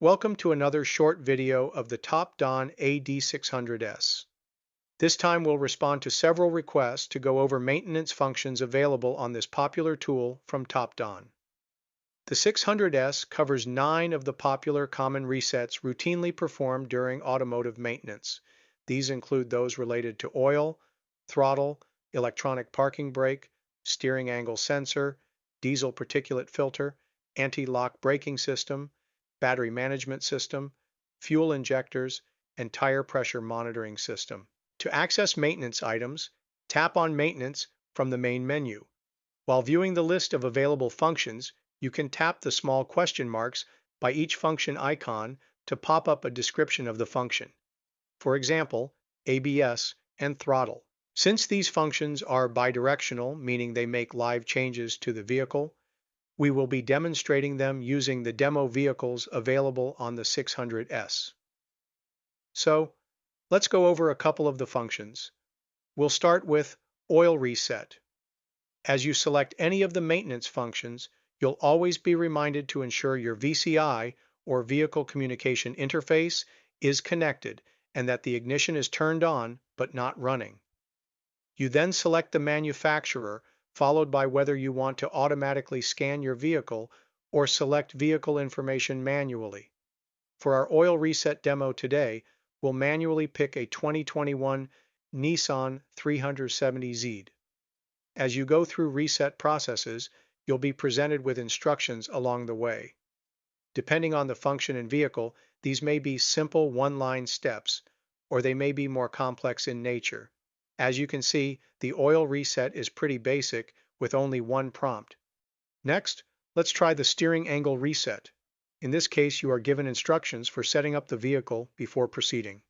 Welcome to another short video of the TopDon ArtiDiag 600S. This time we'll respond to several requests to go over maintenance functions available on this popular tool from TopDon. The 600S covers 9 of the popular common resets routinely performed during automotive maintenance. These include those related to oil, throttle, electronic parking brake, steering angle sensor, diesel particulate filter, anti-lock braking system, battery management system, fuel injectors, and tire pressure monitoring system. To access maintenance items, tap on Maintenance from the main menu. While viewing the list of available functions, you can tap the small question marks by each function icon to pop up a description of the function. For example, ABS and throttle. Since these functions are bidirectional, meaning they make live changes to the vehicle, we will be demonstrating them using the demo vehicles available on the 600S. So, let's go over a couple of the functions. We'll start with Oil Reset. As you select any of the maintenance functions, you'll always be reminded to ensure your VCI, or Vehicle Communication Interface, is connected and that the ignition is turned on but not running. You then select the manufacturer, followed by whether you want to automatically scan your vehicle or select vehicle information manually. For our oil reset demo today, we'll manually pick a 2021 Nissan 370Z. As you go through reset processes, you'll be presented with instructions along the way. Depending on the function and vehicle, these may be simple one-line steps, or they may be more complex in nature. As you can see, the oil reset is pretty basic with only one prompt. Next, let's try the steering angle reset. In this case, you are given instructions for setting up the vehicle before proceeding.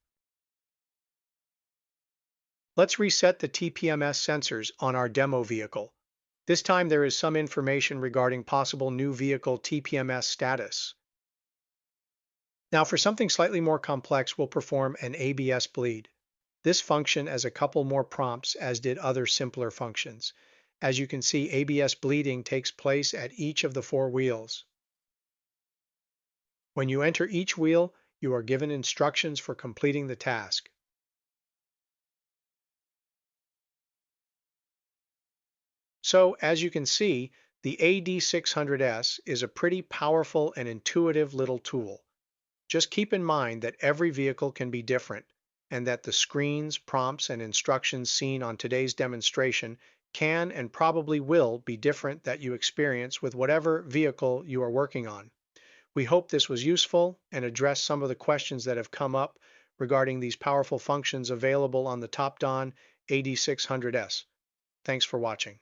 Let's reset the TPMS sensors on our demo vehicle. This time there is some information regarding possible new vehicle TPMS status. Now for something slightly more complex, we'll perform an ABS bleed. This function has a couple more prompts, as did other simpler functions. As you can see, ABS bleeding takes place at each of the 4 wheels. When you enter each wheel, you are given instructions for completing the task. So, as you can see, the ArtiDiag 600S is a pretty powerful and intuitive little tool. Just keep in mind that every vehicle can be different, and that the screens, prompts, and instructions seen on today's demonstration can and probably will be different that you experience with whatever vehicle you are working on. We hope this was useful and addressed some of the questions that have come up regarding these powerful functions available on the TopDon ArtiDiag 600S. Thanks for watching.